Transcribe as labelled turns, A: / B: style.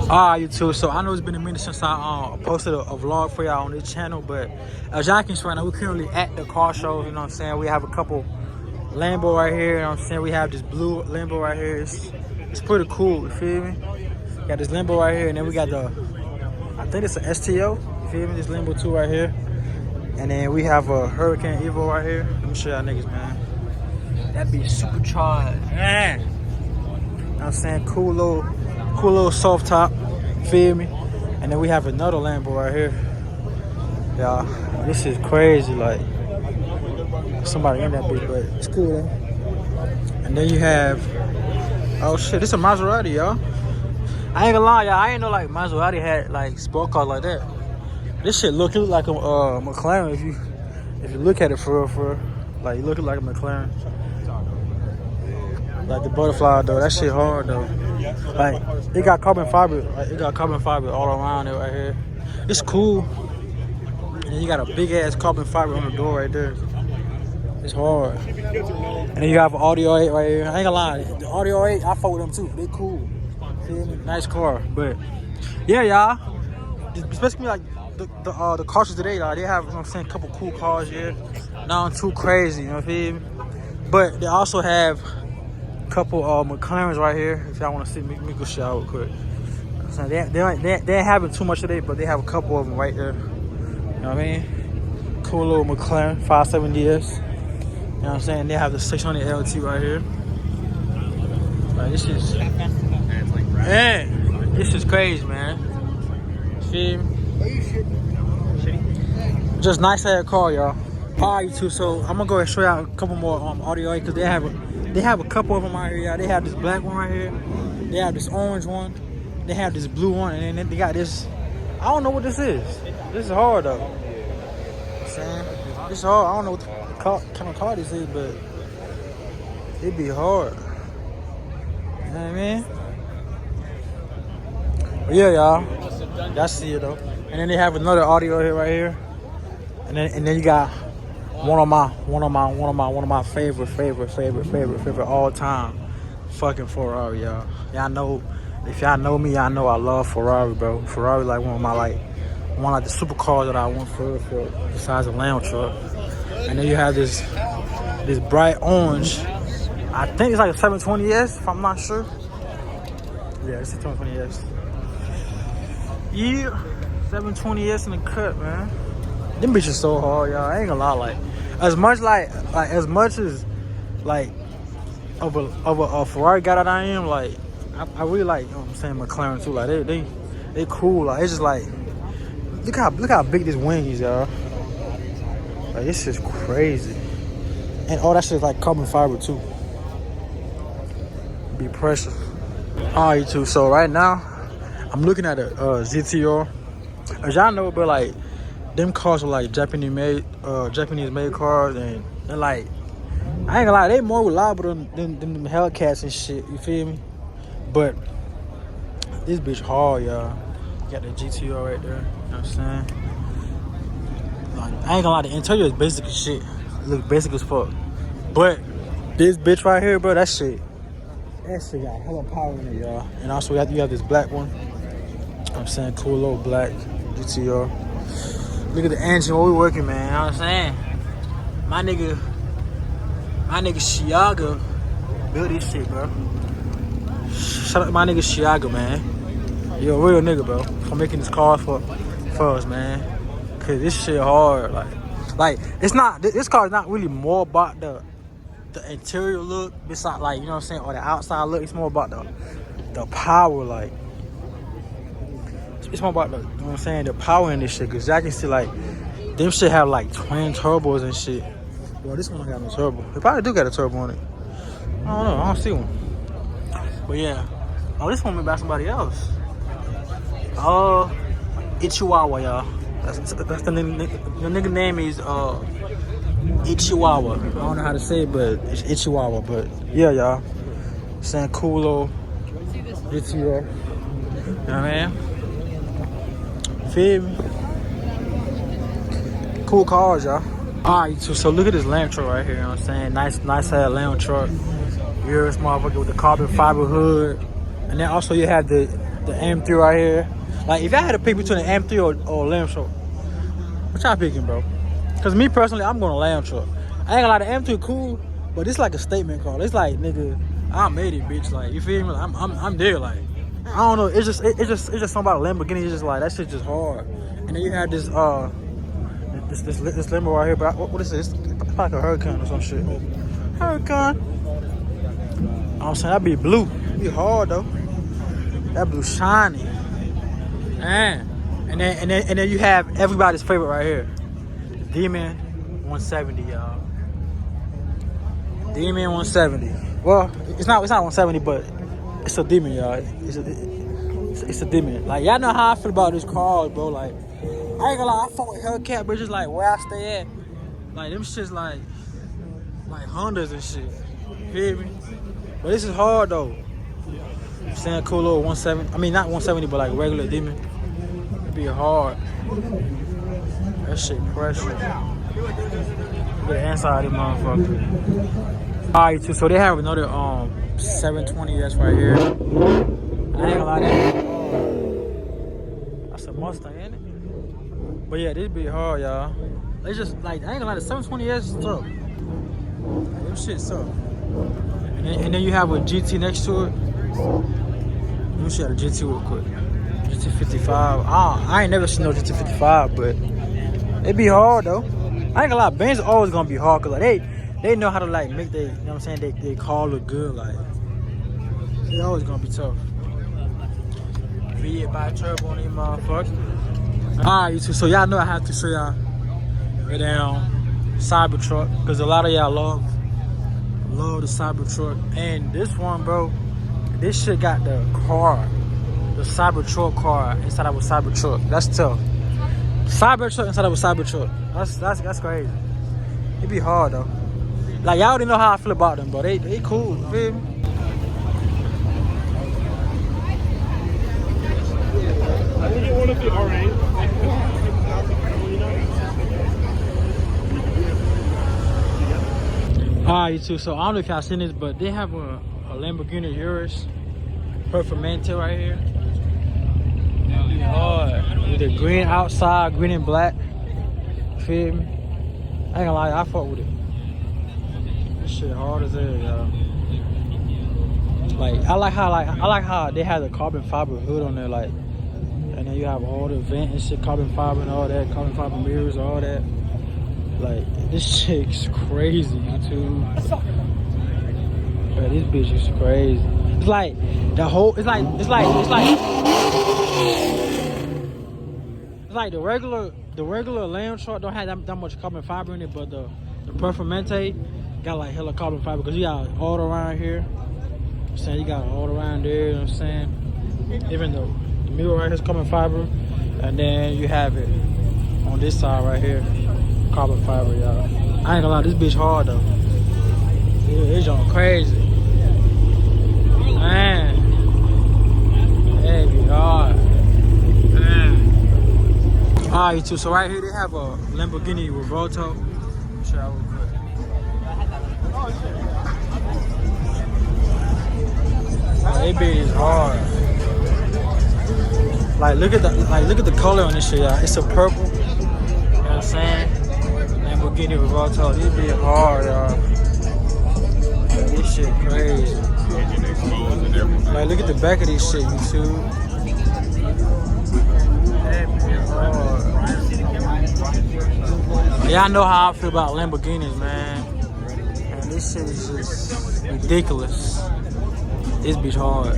A: Alright, YouTube. So I know it's been a minute since I posted a vlog for y'all on this channel, but as y'all can see right now, we're currently at the car show. You know what I'm saying? We have a couple Lambo right here. You know what I'm saying? We have this blue Lambo right here. It's pretty cool. You feel me? Got this Lambo right here, and then we got the, I think it's an STO. You feel me? This Lambo 2 right here, and then we have a Hurricane Evo right here. Let me show y'all niggas, man. That be supercharged, man. You know what I'm saying? Cool little soft top, feel me? And then we have another Lambo right here. Y'all, this is crazy, like somebody in that bitch, but it's cool though. And then you have, oh shit, this is a Maserati, y'all. I ain't gonna lie, y'all, I ain't know like Maserati had like sport cars like that. This shit look like a McLaren if you look at it for real. Like you look like a McLaren. Like the butterfly though, that shit hard though. Like it got carbon fiber, all around it right here. It's cool. And you got a big ass carbon fiber on the door right there. It's hard. And then you have an Audio 8 right here. I ain't gonna lie, the Audio 8, I fuck with them too. They cool. Feel me? Nice car. But yeah, y'all. Especially like the cars today, like, they have, you know what I'm saying, a couple cool cars here. Not too crazy, you know what I mean? But they also have couple McLarens right here. If y'all want to see me go shout real quick. So they ain't having too much today, but they have a couple of them right there. You know what I mean? Cool little McLaren 570S. You know what I'm saying? They have the 600 LT right here. Like, this is, man, this is crazy, man. See? Just nice ass car, y'all. Alright, YouTube. So I'm gonna go and show y'all a couple more Audio 8 because they have a couple of them out here, y'all. They have this black one right here. They have this orange one. They have this blue one, and then they got this. I don't know what this is. This is hard though. You know what I'm saying? This is hard. I don't know what kind of car this is, but it be hard. You know what I mean? But yeah, y'all. Y'all see it though. And then they have another Audio here right here. And then you got one of my favorite all time fucking Ferrari, y'all. Y'all know, if y'all know me, y'all know I love Ferrari, bro. Ferrari like one of the supercars that I want for besides a Lamb truck. And then you have this bright orange. I think it's like a 720S, if I'm not sure. Yeah, it's a 720S. Yeah, 720S in the cut, man. Them bitches so hard, y'all. I ain't gonna lie, like as much as of a Ferrari guy that I am, like I really like, you know what I'm saying, McLaren too. Like they cool. Like it's just like look how big this wing is, y'all. Like this is crazy. And all that shit is like carbon fiber too. Be pressure. Alright, YouTube. So right now I'm looking at a GTR. As y'all know, but like them cars are like Japanese made cars, and they're like, I ain't gonna lie, they more reliable than them Hellcats and shit, you feel me? But this bitch hard, y'all. Got the GTR right there, you know what I'm saying? Like, I ain't gonna lie, the interior is basic as shit. It looks basic as fuck. But this bitch right here, bro, that shit got hella power in it, y'all. And also you have this black one. You know what I'm saying? Cool little black GTR. Look at the engine, what we working, man. You know what I'm saying? My nigga Chiaga built this shit, bro. Shout out to my nigga Chiaga, man. You're a real nigga, bro. For making this car for us, man. Cause this shit hard. Like it's not, this car is not really more about the interior look, besides, like, you know what I'm saying, or the outside look. It's more about the power, like. It's more about the, you know what I'm saying, the power in this shit. Cause y'all can see like them shit have like twin turbos and shit. Well, this one don't got no turbo. They probably do got a turbo on it. I don't know. I don't see one. But yeah. Oh, this one made by somebody else. Ichiwawa, y'all. That's the nigga name is Ichiwawa. I don't know how to say it, but it's Ichiwawa. But yeah, y'all. Saying cool little GTR. You know what I mean? Feel me? Cool cars, y'all. Alright, so look at this Lamb truck right here, you know what I'm saying? Nice ass Lamb truck. You're this motherfucker with the carbon fiber hood. And then also you have the the M3 right here. Like, if I had to pick between an M3 or a lamb truck, what y'all picking, bro? Cause me personally, I'm going to lamb truck. I ain't gonna lie, the M3 cool, but it's like a statement car. It's like, nigga, I made it, bitch. Like, you feel me? Like, I'm there. Like, I don't know. It's just something about Lamborghini. It's just like that shit just hard. And then you have this this Lambo right here. But what is this? It's like a Huracan or some shit. Huracan. I'm saying that be blue. It be hard though. That blue shiny. Man. And then you have everybody's favorite right here. Demon 170, y'all. Demon 170. Well, it's not 170, but it's a Demon, y'all. It's a Demon. Like, y'all know how I feel about this car, bro. Like, I ain't gonna lie, I fuck with Hellcat, but just like where I stay at, like them shit's like Hondas and shit. You feel me? But this is hard though. I'm saying cool little 170. I mean not 170, but like regular Demon. It'd be hard. That shit pressure. Look at the inside of this motherfucker. Alright, too. So they have another 720S right here. I ain't gonna lie, that's a Mustang, ain't it? But yeah, this be hard, y'all. It's just like I ain't gonna lie, the 720S is tough. Like, them shit tough. And then you have a GT next to it. Let me show you the GT real quick. GT55. I ain't never seen no GT55, but it be hard though. I ain't gonna lie, Benz always gonna be hard, cause like they know how to like make they, you know what I'm saying, they car look good. Like they always gonna be tough. V8 by turbo on these motherfuckers. Alright, YouTube, so y'all know I have to show y'all the damn Cybertruck, cause a lot of y'all love the Cybertruck. And this one, bro, this shit got the Cybertruck car inside of a Cybertruck. That's tough. Cybertruck inside of a Cybertruck. That's crazy. It be hard though. Like y'all already know how I feel about them, bro. They cool. You feel me?
B: I think you want to be alright.
A: Alright, YouTube. So I don't know if y'all seen this, but they have a Lamborghini Urus Performante right here. Be hard with the green outside, green and black. Feel me? I ain't gonna lie, I fuck with it. This shit hard as hell, y'all. Like I like how they have the carbon fiber hood on there, like, and then you have all the vent and shit, carbon fiber and all that, carbon fiber mirrors, all that. Like this shit's crazy, YouTube. But this bitch is crazy. It's like the whole. It's like the regular lamb truck don't have that much carbon fiber in it, but the Performante got like hella carbon fiber because you got all around here. I'm saying you got all around there. You know what I'm saying? Even the mirror right here is carbon fiber, and then you have it on this side right here, carbon fiber, y'all. I ain't gonna lie, this bitch hard though. It's on crazy. Man, it be hard. Man. Alright, YouTube, so right here they have a Lamborghini Revuelto. Show y'all real quick. That bitch is hard. Like look at the color on this shit, y'all. It's a purple. You know what I'm saying? Lamborghini Revuelto. This bitch hard, y'all. This shit crazy. Like look at the back of this shit, YouTube. Y'all know how I feel about Lamborghinis, man. And this shit is just ridiculous. This bitch hard.